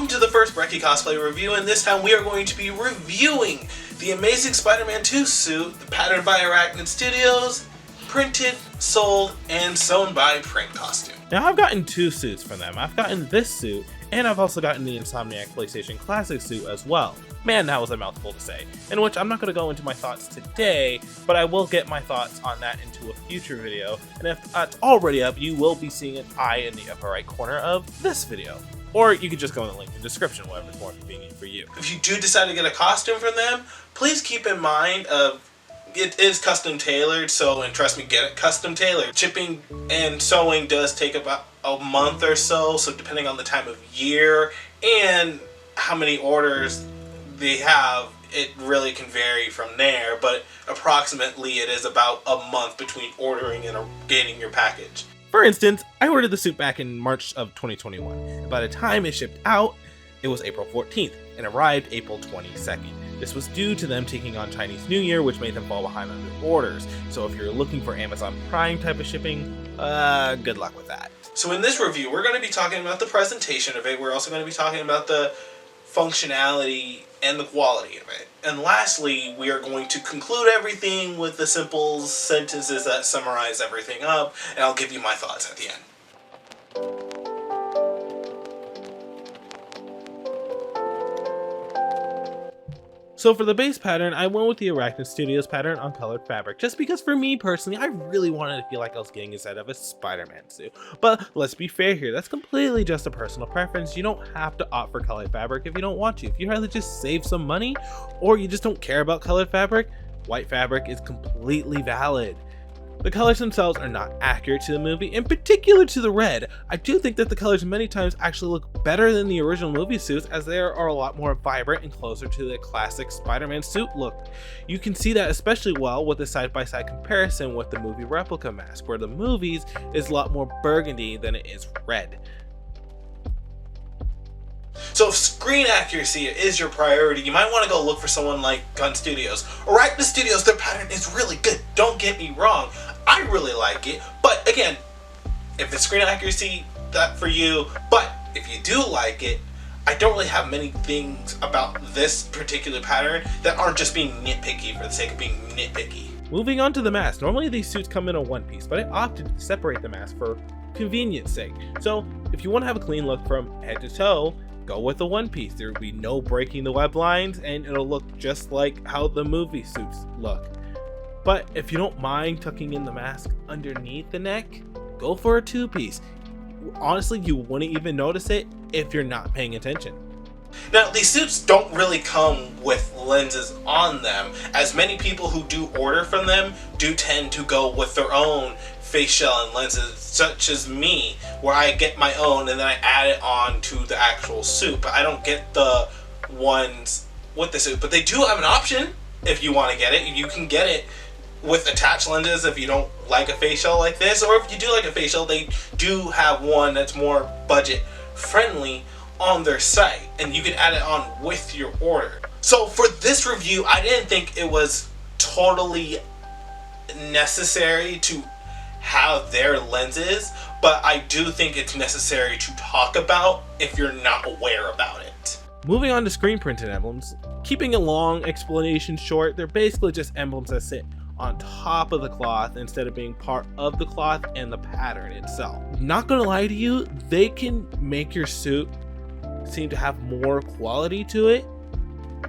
Welcome to the first Brekkie Cosplay review, and this time we are going to be reviewing the Amazing Spider-Man 2 suit, patterned by Arachnid Studios, printed, sold, and sewn by PrintCostume. Now I've gotten two suits from them. I've gotten this suit, and I've also gotten the Insomniac PlayStation Classic suit as well. Man, that was a mouthful to say, in which I'm not going to go into my thoughts today, but I will get my thoughts on that into a future video, and if that's already up, you will be seeing an eye in the upper right corner of this video. Or you could just go in the link in the description, whatever's more convenient for you. If you do decide to get a costume from them, please keep in mind it is custom tailored, and trust me, get it custom tailored. Shipping and sewing does take about a month or so depending on the time of year and how many orders they have, it really can vary from there, but approximately it is about a month between ordering and getting your package. For instance, I ordered the suit back in March of 2021. By the time it shipped out, it was April 14th and arrived April 22nd. This was due to them taking on Chinese New Year, which made them fall behind on their orders. So if you're looking for Amazon Prime type of shipping, good luck with that. So in this review, we're going to be talking about the presentation of it. We're also going to be talking about the functionality and the quality of it. And lastly, we are going to conclude everything with the simple sentences that summarize everything up, and I'll give you my thoughts at the end. So for the base pattern, I went with the Arachnid Studios pattern on colored fabric, just because for me personally, I really wanted to feel like I was getting inside of a Spider-Man suit. But let's be fair here, that's completely just a personal preference. You don't have to opt for colored fabric if you don't want to. If you'd rather just save some money, or you just don't care about colored fabric, white fabric is completely valid. The colors themselves are not accurate to the movie, in particular to the red. I do think that the colors many times actually look better than the original movie suits, as they are a lot more vibrant and closer to the classic Spider-Man suit look. You can see that especially well with the side-by-side comparison with the movie replica mask, where the movies is a lot more burgundy than it is red. So if screen accuracy is your priority, you might want to go look for someone like Gun Studios. Arachnid Studios, their pattern is really good, don't get me wrong. I really like it, but again, if it's screen accuracy, that for you. But if you do like it, I don't really have many things about this particular pattern that aren't just being nitpicky for the sake of being nitpicky. Moving on to the mask, normally these suits come in a one piece, but I opted to separate the mask for convenience sake. So if you want to have a clean look from head to toe, go with the one piece. There will be no breaking the web lines, and it'll look just like how the movie suits look. But if you don't mind tucking in the mask underneath the neck, go for a two-piece. Honestly, you wouldn't even notice it if you're not paying attention. Now, these suits don't really come with lenses on them, as many people who do order from them do tend to go with their own face shell and lenses, such as me, where I get my own and then I add it on to the actual suit. But I don't get the ones with the suit, but they do have an option if you want to get it. You can get it with attached lenses if you don't like a face shell like this, or if you do like a face shell, they do have one that's more budget friendly on their site, and you can add it on with your order. So for this review, I didn't think it was totally necessary to have their lenses, but I do think it's necessary to talk about if you're not aware about it. Moving on to screen printed emblems, keeping a long explanation short, they're basically just emblems that sit on top of the cloth instead of being part of the cloth and the pattern itself. Not gonna lie to you, they can make your suit seem to have more quality to it,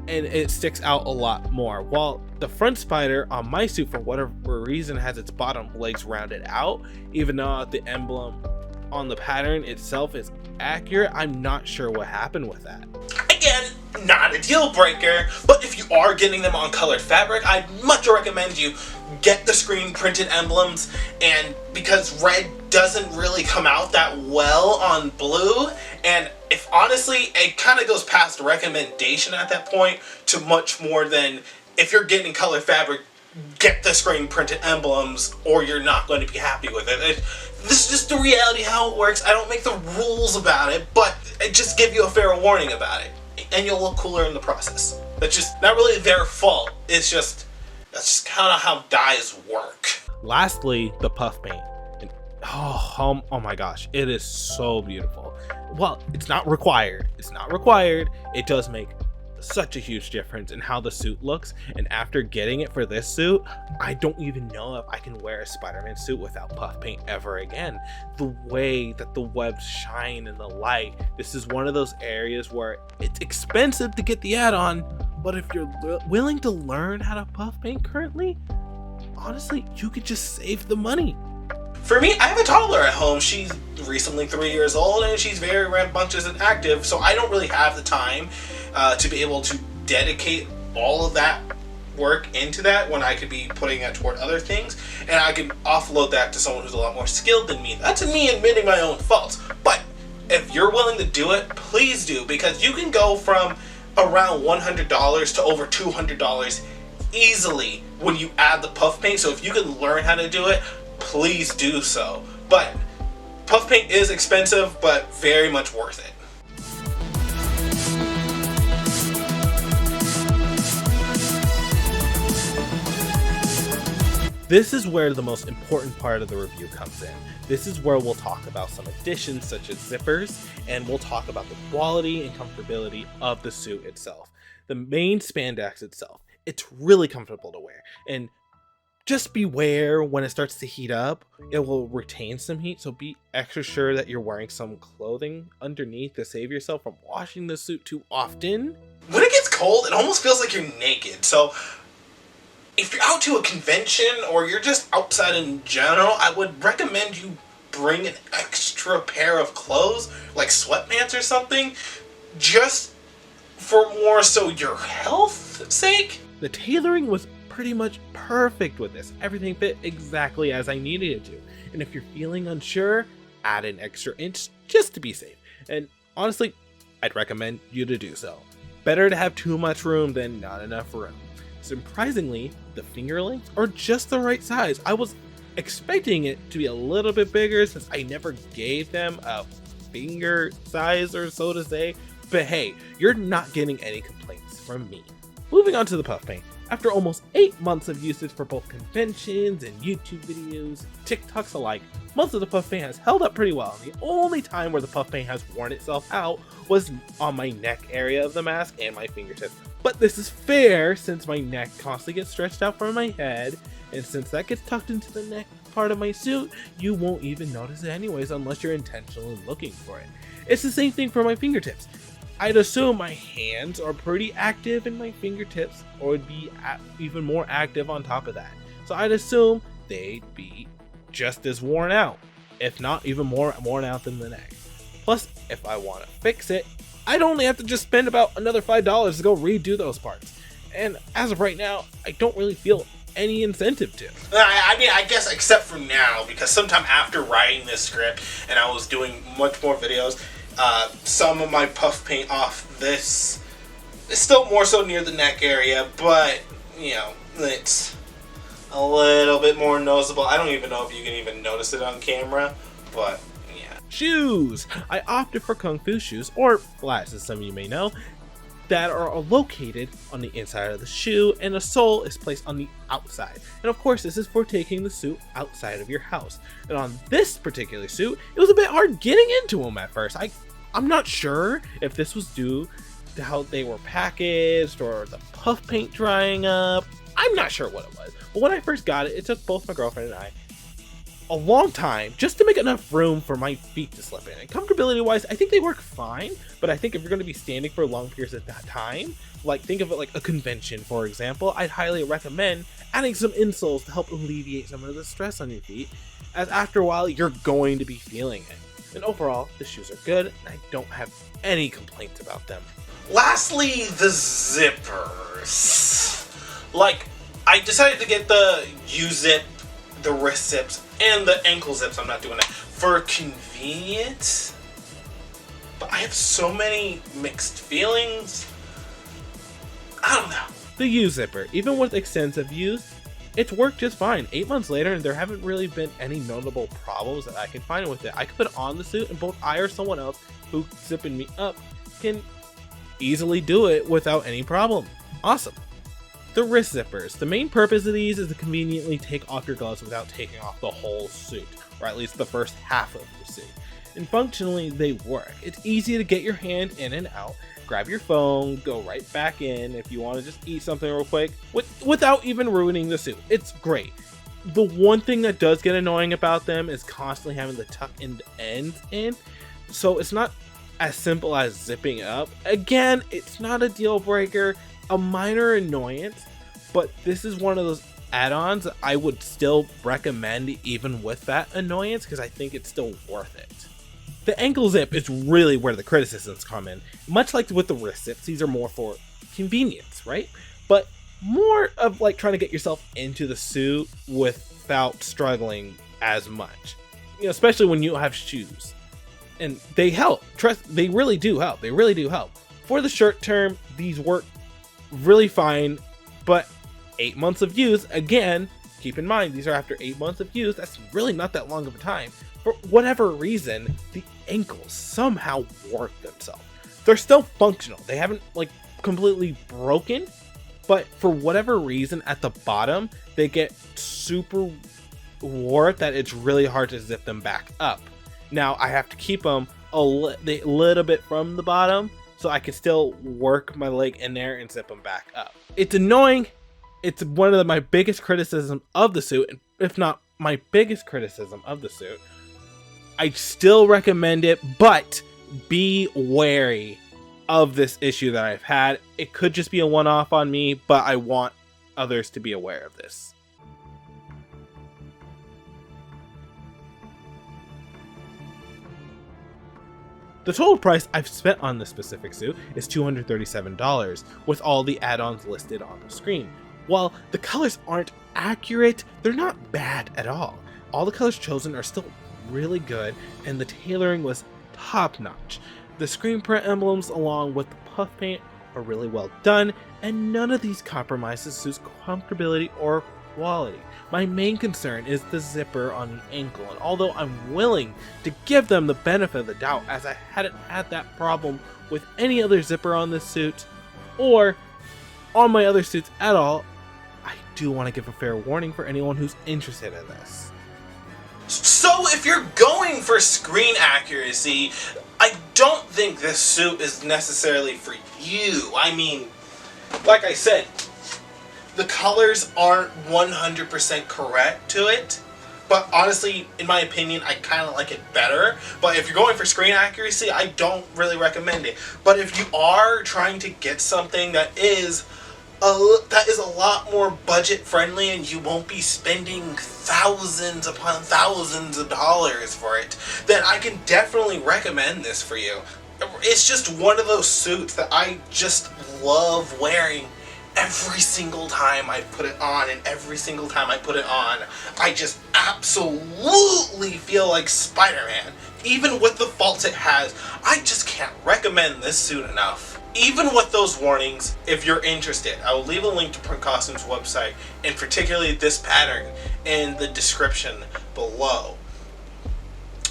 and it sticks out a lot more. While the front spider on my suit, for whatever reason, has its bottom legs rounded out, even though the emblem on the pattern itself is accurate, I'm not sure what happened with that. Again, not a deal breaker, but if you are getting them on colored fabric, I'd much recommend you get the screen printed emblems, and because red doesn't really come out that well on blue, and if honestly, it kind of goes past recommendation at that point to much more than if you're getting colored fabric, get the screen printed emblems or you're not going to be happy with it. This is just the reality how it works. I don't make the rules about it, but I just give you a fair warning about it, and you'll look cooler in the process. That's just not really their fault. It's just, that's just kind of how dyes work. Lastly, the puff paint. And Oh my gosh, it is so beautiful. Well, it's not required. It's not required. It does make such a huge difference in how the suit looks, and after getting it for this suit, I don't even know if I can wear a Spider-Man suit without puff paint ever again. The way that the webs shine in the light, this is one of those areas where it's expensive to get the add-on, but if you're willing to learn how to puff paint currently, honestly, you could just save the money. For me, I have a toddler at home. She's recently 3 years old and she's very rambunctious and active, so I don't really have the time to be able to dedicate all of that work into that when I could be putting that toward other things, and I can offload that to someone who's a lot more skilled than me. That's me admitting my own faults. But if you're willing to do it, please do, because you can go from around $100 to over $200 easily when you add the puff paint. So if you can learn how to do it, please do so. But puff paint is expensive, but very much worth it. This is where the most important part of the review comes in. This is where we'll talk about some additions such as zippers, and we'll talk about the quality and comfortability of the suit itself. The main spandex itself, it's really comfortable to wear, and just beware when it starts to heat up, it will retain some heat, so be extra sure that you're wearing some clothing underneath to save yourself from washing the suit too often. When it gets cold, it almost feels like you're naked, so if you're out to a convention or you're just outside in general, I would recommend you bring an extra pair of clothes, like sweatpants or something, just for more so your health's sake. The tailoring was pretty much perfect with this. Everything fit exactly as I needed it to. And if you're feeling unsure, add an extra inch just to be safe. And honestly, I'd recommend you to do so. Better to have too much room than not enough room. Surprisingly, the finger lengths are just the right size. I was expecting it to be a little bit bigger since I never gave them a finger size, or so to say, but hey, you're not getting any complaints from me. Moving on to the puff paint. After almost 8 months of usage for both conventions and YouTube videos, TikToks alike, most of the puff paint has held up pretty well. And the only time where the puff paint has worn itself out was on my neck area of the mask and my fingertips. But this is fair since my neck constantly gets stretched out from my head, and since that gets tucked into the neck part of my suit, you won't even notice it anyways unless you're intentionally looking for it. It's the same thing for my fingertips. I'd assume my hands are pretty active and my fingertips would be even more active on top of that. So I'd assume they'd be just as worn out, if not even more worn out than the neck. Plus, if I want to fix it, I'd only have to just spend about another $5 to go redo those parts. And as of right now, I don't really feel any incentive to. I mean, I guess except for now, because sometime after writing this script and I was doing much more videos, some of my puff paint off this is still more so near the neck area, but you know, it's a little bit more noticeable. I don't even know if you can even notice it on camera, but yeah. Shoes! I opted for Kung Fu shoes, or flats as some of you may know, that are located on the inside of the shoe, and the sole is placed on the outside. And of course, this is for taking the suit outside of your house. And on this particular suit, it was a bit hard getting into them at first. I'm not sure if this was due to how they were packaged or the puff paint drying up. I'm not sure what it was. But when I first got it, it took both my girlfriend and I a long time just to make enough room for my feet to slip in. And comfortability wise, I think they work fine, but I think if you're going to be standing for long periods of that time, like think of it like a convention for example, I'd highly recommend adding some insoles to help alleviate some of the stress on your feet, as after a while you're going to be feeling it. And overall, the shoes are good and I don't have any complaints about them. Lastly, the zippers. Like, I decided to get the U-zip, the wrist zips, and the ankle zips. I'm not doing that for convenience, but I have so many mixed feelings. I don't know. The U-zipper, even with extensive use, it's worked just fine. 8 months later, and there haven't really been any notable problems that I can find with it. I could put it on the suit, and both I or someone else who's zipping me up can easily do it without any problem. Awesome. The wrist zippers. The main purpose of these is to conveniently take off your gloves without taking off the whole suit. or at least the first half of the suit. And functionally, they work. It's easy to get your hand in and out, grab your phone, go right back in if you want to just eat something real quick, without even ruining the suit. It's great. The one thing that does get annoying about them is constantly having to tuck end ends in, so it's not as simple as zipping up. Again, it's not a deal breaker, a minor annoyance, but this is one of those add-ons that I would still recommend even with that annoyance, because I think it's still worth it. The ankle zip is really where the criticisms come in. Much like with the wrist zips, these are more for convenience, right? But more of like trying to get yourself into the suit without struggling as much. You know, especially when you have shoes. And they help. Trust, they really do help. They really do help. For the short term, these work really fine, but 8 months of use, again, keep in mind, these are after 8 months of use. That's really not that long of a time. For whatever reason, the ankles somehow work themselves. They're still functional. They haven't like completely broken, but for whatever reason at the bottom, they get super warped that it's really hard to zip them back up. Now I have to keep them a little bit from the bottom so I can still work my leg in there and zip them back up. It's annoying. It's one of my biggest criticisms of the suit, if not my biggest criticism of the suit. I still recommend it, but be wary of this issue that I've had. It could just be a one-off on me, but I want others to be aware of this. The total price I've spent on this specific suit is $237, with all the add-ons listed on the screen. While the colors aren't accurate, they're not bad at all. All the colors chosen are still really good, and the tailoring was top-notch. The screen print emblems along with the puff paint are really well done, and none of these compromises suit's comfortability or quality. My main concern is the zipper on the ankle, and although I'm willing to give them the benefit of the doubt, as I hadn't had that problem with any other zipper on this suit or on my other suits at all, I do want to give a fair warning for anyone who's interested in this. So if you're going for screen accuracy, I don't think this suit is necessarily for you. I mean, like I said, the colors aren't 100% correct to it, but honestly, in my opinion, I kind of like it better. But if you're going for screen accuracy, I don't really recommend it. But if you are trying to get something that is a lot more budget friendly, and you won't be spending thousands upon thousands of dollars for it, then I can definitely recommend this for you. It's just one of those suits that I just love wearing. Every single time I put it on, and every single time I put it on, I just absolutely feel like Spider-Man. Even with the faults it has, I just can't recommend this suit enough. Even with those warnings, if you're interested, I will leave a link to PrintCostume's website, and particularly this pattern, in the description below.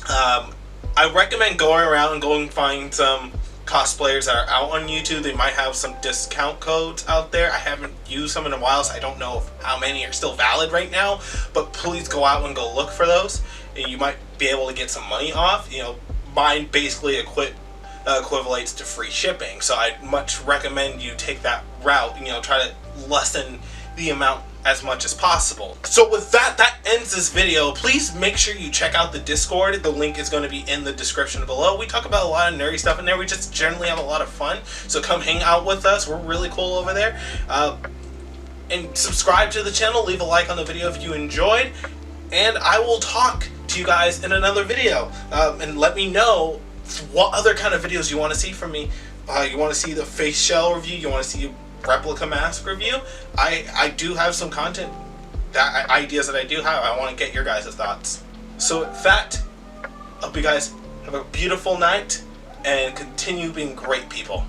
I recommend going around and going find some cosplayers that are out on YouTube. They might have some discount codes out there. I haven't used some in a while, so I don't know how many are still valid right now, but please go out and go look for those, and you might be able to get some money off. You know, mine basically equivalates to free shipping, so I'd much recommend you take that route. You know, try to lessen the amount as much as possible. So with that, that ends this video. Please make sure you check out the Discord. The link is going to be in the description below. We talk about a lot of nerdy stuff in there. We just generally have a lot of fun, so come hang out with us. We're really cool over there. And subscribe to the channel, leave a like on the video if you enjoyed, and I will talk to you guys in another video. And let me know what other kind of videos you want to see from me. You want to see the face shell review, you want to see a replica mask review. I do have some content, ideas that I do have. I want to get your guys' thoughts. So with that, I hope you guys have a beautiful night and continue being great people.